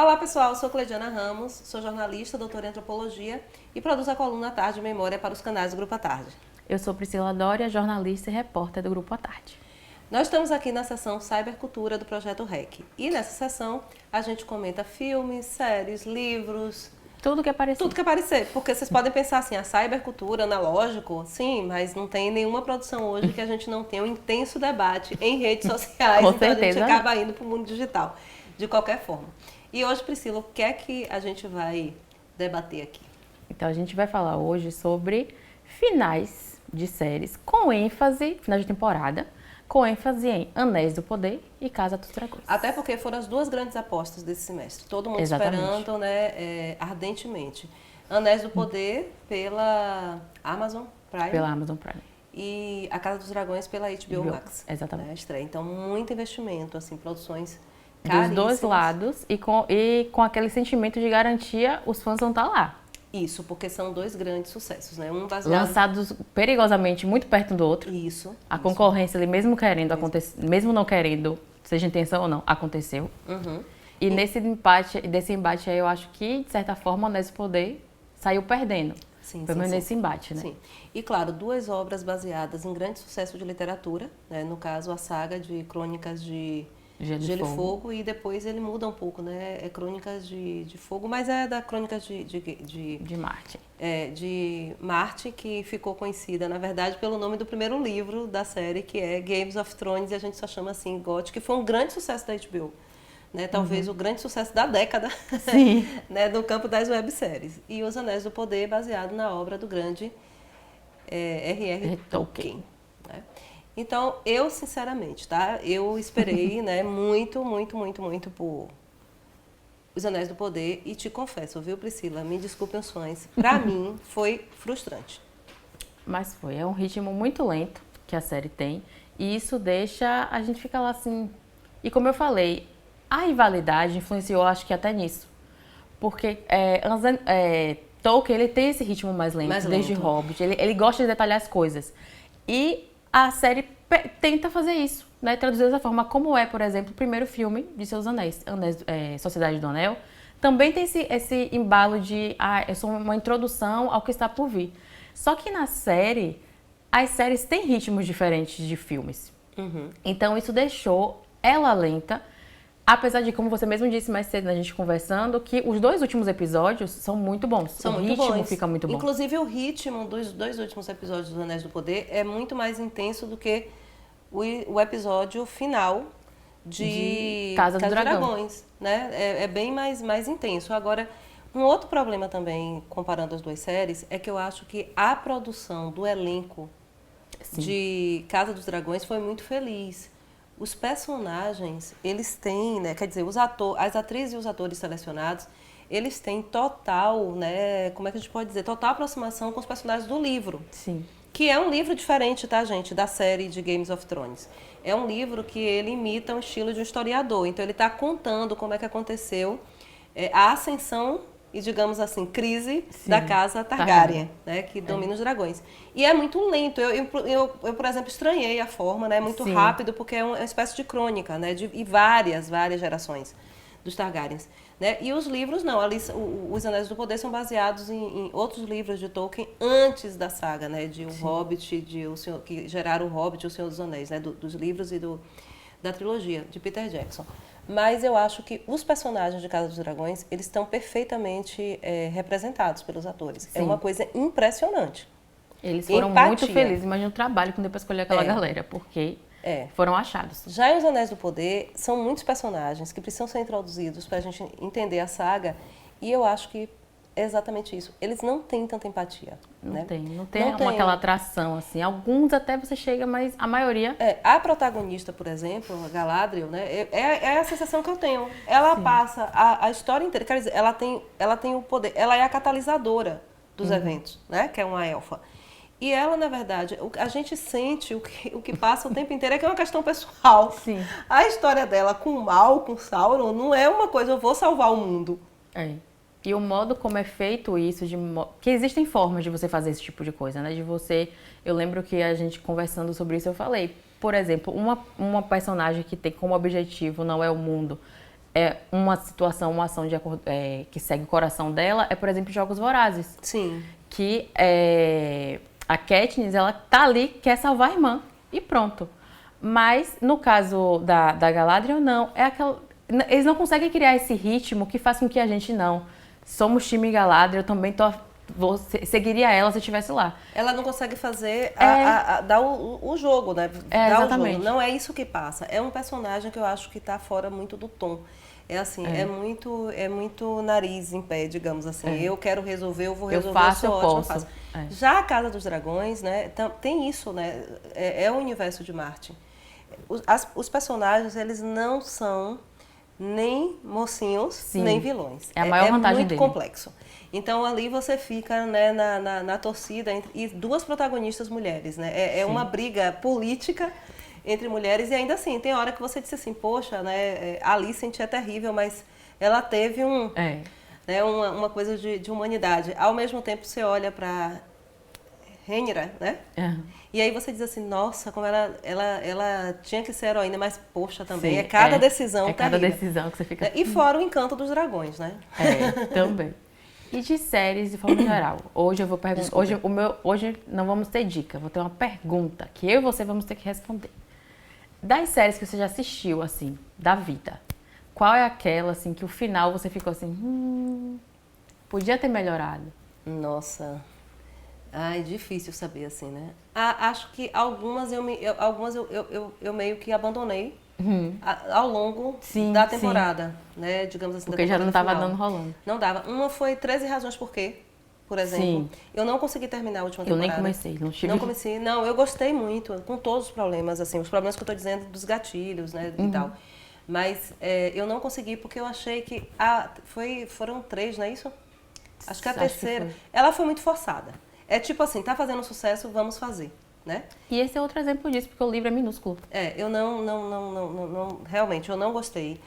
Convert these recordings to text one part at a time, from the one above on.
Olá pessoal, eu sou Cleidiana Ramos, sou jornalista, doutora em antropologia e produzo a coluna Tarde Memória para os canais do Grupo à Tarde. Eu sou Priscila Dória, jornalista e repórter do Grupo à Tarde. Nós estamos aqui na seção Cybercultura do Projeto REC e nessa seção a gente comenta filmes, séries, livros... Tudo que aparecer. Tudo que aparecer, porque vocês podem pensar assim, a cybercultura, analógico, sim, mas não tem nenhuma produção hoje que a gente não tenha um intenso debate em redes sociais, Com então certeza. a gente acaba indo para o mundo digital, de qualquer forma. E hoje, Priscila, o que é que a gente vai debater aqui? Então a gente vai falar hoje sobre finais de séries com ênfase, finais de temporada, com ênfase em Anéis do Poder e Casa dos Dragões. Até porque foram as duas grandes apostas desse semestre. Todo mundo Exatamente. esperando, né, ardentemente. Anéis do Poder pela Amazon Prime. Pela Amazon Prime. E A Casa dos Dragões pela HBO Max. Exatamente. Né, a estreia. Então, muito investimento, assim, produções Dos caríssimas. dois lados e com aquele sentimento de garantia, os fãs vão estar lá. Isso, porque são dois grandes sucessos, né? Um baseado... Lançados perigosamente muito perto do outro. Isso. A concorrência, ele mesmo querendo acontecer, mesmo não querendo, seja intenção ou não, aconteceu. Uhum. E desse embate aí, eu acho que, de certa forma, o Anéis do Poder saiu perdendo. Sim, pelo menos nesse embate, né? Sim. E, claro, duas obras baseadas em grande sucesso de literatura, né? No caso, a saga de Crônicas de Gelo e Fogo, e depois ele muda um pouco, né? É Crônicas de Fogo, mas é da Crônicas de Marte. De Marte, que ficou conhecida, na verdade, pelo nome do primeiro livro da série, que é Games of Thrones, e a gente só chama assim GOT, que foi um grande sucesso da HBO. Né, talvez o grande sucesso da década, Sim. né, no campo das webséries. E Os Anéis do Poder, baseado na obra do grande R.R. Tolkien. Né? Então, eu, sinceramente, tá? Eu esperei, né, muito por Os Anéis do Poder e te confesso, viu, Priscila? Me desculpem os fãs. Pra mim, foi frustrante. Mas é um ritmo muito lento que a série tem e isso deixa a gente ficar lá assim... E como eu falei, a rivalidade influenciou, acho que até nisso. Porque Tolkien, ele tem esse ritmo mais lento, desde Hobbit. Ele gosta de detalhar as coisas. E a série tenta fazer isso, né? Traduzir dessa forma, como é, por exemplo, o primeiro filme de Seus Anéis, Sociedade do Anel. Também tem esse embalo de, é só uma introdução ao que está por vir. Só que na série, as séries têm ritmos diferentes de filmes. Uhum. Então isso deixou ela lenta, apesar de, como você mesmo disse mais cedo na gente conversando, que os dois últimos episódios são muito bons. O ritmo fica muito bom. Inclusive o ritmo dos dois últimos episódios dos Anéis do Poder é muito mais intenso do que o episódio final de Casa dos Dragões. Né? É bem mais intenso. Agora, um outro problema também, comparando as duas séries, é que eu acho que a produção do elenco de Casa dos Dragões foi muito feliz. Os personagens, eles têm, né, quer dizer, as atrizes e os atores selecionados, eles têm total, né, como é que a gente pode dizer, total aproximação com os personagens do livro. Sim. Que é um livro diferente, tá, gente, da série de Games of Thrones. É um livro que ele imita o estilo de um historiador. Então, ele está contando como é que aconteceu a ascensão e, digamos assim, crise da casa Targaryen, né, que domina os dragões. E é muito lento. Eu, por exemplo, estranhei a forma, né, muito rápido, porque é uma espécie de crônica, né, e várias gerações dos Targaryens. Né? E os livros não, os Anéis do Poder são baseados em outros livros de Tolkien antes da saga, né? De O Hobbit, que geraram O Hobbit e O Senhor dos Anéis, né? Dos livros e da trilogia de Peter Jackson. Mas eu acho que os personagens de Casa dos Dragões, eles estão perfeitamente representados pelos atores. Sim. É uma coisa impressionante. Eles foram muito felizes, imagina o trabalho quando depois escolher aquela galera, porque foram achados. Já em Os Anéis do Poder, são muitos personagens que precisam ser introduzidos para a gente entender a saga, e eu acho que é exatamente isso. Eles não têm tanta empatia. Não tem aquela atração, assim. Alguns até você chega, mas a maioria... A protagonista, por exemplo, a Galadriel, né, é a sensação que eu tenho. Ela passa a história inteira, quer dizer, ela tem o poder, ela é a catalisadora dos eventos, né, que é uma elfa. E ela, na verdade, a gente sente o que passa o tempo inteiro é que é uma questão pessoal. Sim. A história dela com o mal, com Sauron, não é uma coisa, eu vou salvar o mundo. E o modo como é feito isso, que existem formas de você fazer esse tipo de coisa, né? Eu lembro que a gente conversando sobre isso, eu falei, por exemplo, uma personagem que tem como objetivo não é o mundo, uma situação, uma ação que segue o coração dela é, por exemplo, Jogos Vorazes. Sim. Que a Katniss, ela tá ali, quer salvar a irmã e pronto. Mas no caso da Galadriel, não. Eles não conseguem criar esse ritmo que faz com que a gente não. Somos time Galadriel, eu também seguiria ela se estivesse lá. Ela não consegue fazer, dar o jogo, né? Exatamente. O jogo. Não é isso que passa. É um personagem que eu acho que tá fora muito do tom. É assim, é muito nariz em pé, digamos assim. Eu quero resolver, eu vou resolver, eu sou ótima, posso. faço. Já a Casa dos Dragões, né, tem isso, né? É o universo de Martin. Os personagens, eles não são nem mocinhos, Sim, nem vilões. É a maior vantagem muito dele. complexo. Então ali você fica, né, na torcida e duas protagonistas mulheres, né? É uma briga política entre mulheres e ainda assim, tem hora que você disse assim, poxa, né, a Alicent é terrível, mas ela teve né, uma coisa de humanidade. Ao mesmo tempo você olha para Rhaenyra, né? E aí você diz assim, nossa, como ela tinha que ser heroína, mas poxa, também Sim, é cada decisão terrível. Cada decisão que você fica... E fora o encanto dos dragões, né? Também. E de séries de forma geral. Hoje eu vou perguntar. Hoje não vamos ter dica, vou ter uma pergunta que eu e você vamos ter que responder. Das séries que você já assistiu, assim, da vida, qual é aquela, assim, que o final você ficou assim, podia ter melhorado? Nossa, difícil saber, assim, né? Acho que algumas eu meio que abandonei ao longo da temporada, né? Digamos assim, porque já não estava dando rolando. Não dava. Uma foi 13 Razões Por Quê, por exemplo. Sim. Eu não consegui terminar a última temporada. Eu nem comecei, não tive. Não comecei, não, eu gostei muito, com todos os problemas, assim, os problemas que eu tô dizendo dos gatilhos, né, e tal. Mas eu não consegui porque eu achei que foram 3, não é isso? Acho que a terceira, ela foi muito forçada. É tipo assim, tá fazendo sucesso, vamos fazer, né? E esse é outro exemplo disso, porque o livro é minúsculo. Eu realmente, eu não gostei.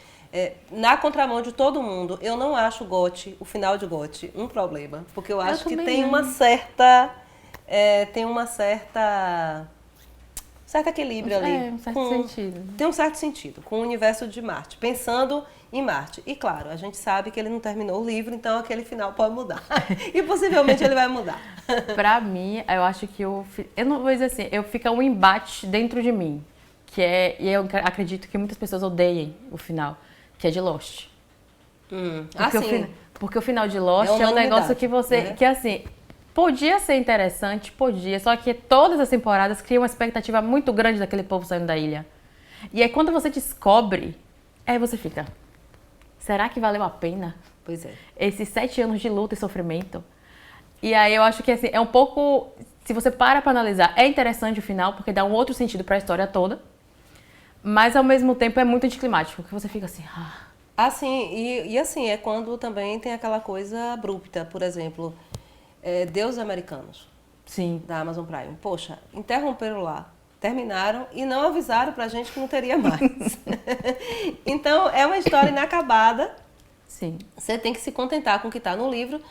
Na contramão de todo mundo, eu não acho o final de GOT um problema, porque eu acho que tem uma certa certo equilíbrio ali. Um certo sentido. Tem um certo sentido com o universo de Marte, pensando em Marte. E claro, a gente sabe que ele não terminou o livro, então aquele final pode mudar. E possivelmente ele vai mudar. Pra mim, eu acho que eu não vou dizer assim, fica um embate dentro de mim, e eu acredito que muitas pessoas odeiem o final, que é de Lost. Porque o final de Lost é um negócio que que assim, podia ser interessante, podia, só que todas as temporadas criam uma expectativa muito grande daquele povo saindo da ilha. E aí quando você descobre, aí você fica, será que valeu a pena? Pois é. Esses 7 anos de luta e sofrimento. E aí eu acho que assim, é um pouco, se você para analisar, é interessante o final, porque dá um outro sentido para a história toda, mas ao mesmo tempo é muito anticlimático, que você fica assim... e assim, é quando também tem aquela coisa abrupta, por exemplo, Deuses Americanos. Sim. Da Amazon Prime. Poxa, interromperam lá, terminaram e não avisaram pra gente que não teria mais. Então, é uma história inacabada. Sim. Você tem que se contentar com o que está no livro.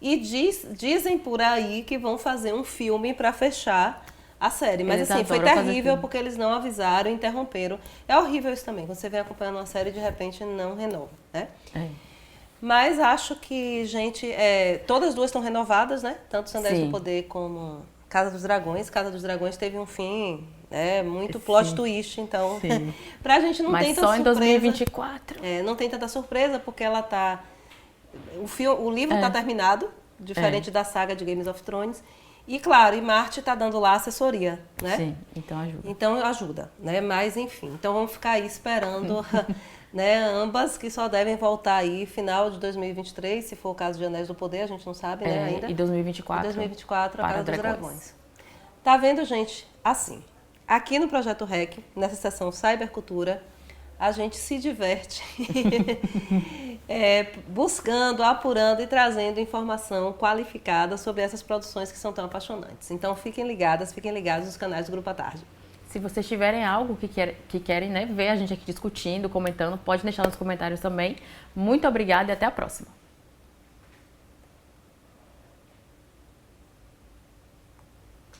E dizem por aí que vão fazer um filme para fechar a série. Mas assim, foi terrível porque eles não avisaram, interromperam. É horrível isso também, quando você vem acompanhando uma série e de repente não renova, né? Mas acho que, gente, todas as duas estão renovadas, né? Tanto Os Anéis do Poder como Casa dos Dragões. Casa dos Dragões teve um fim, muito plot twist, então pra gente não tem tanta surpresa. Mas só em 2024. Não tem tanta surpresa porque ela tá... O livro está terminado, diferente da saga de Games of Thrones. E, claro, Marte está dando lá assessoria, né? Sim, então ajuda. Então ajuda, né? Mas, enfim, então vamos ficar aí esperando, né? Ambas que só devem voltar aí final de 2023, se for o caso de Anéis do Poder, a gente não sabe, né, ainda. E 2024. E 2024, a Casa dos Dragões. Tá vendo, gente? Assim, aqui no Projeto REC, nessa sessão Cybercultura, a gente se diverte buscando, apurando e trazendo informação qualificada sobre essas produções que são tão apaixonantes. Então fiquem ligados nos canais do Grupo à Tarde. Se vocês tiverem algo que querem, né, ver a gente aqui discutindo, comentando, pode deixar nos comentários também. Muito obrigada e até a próxima.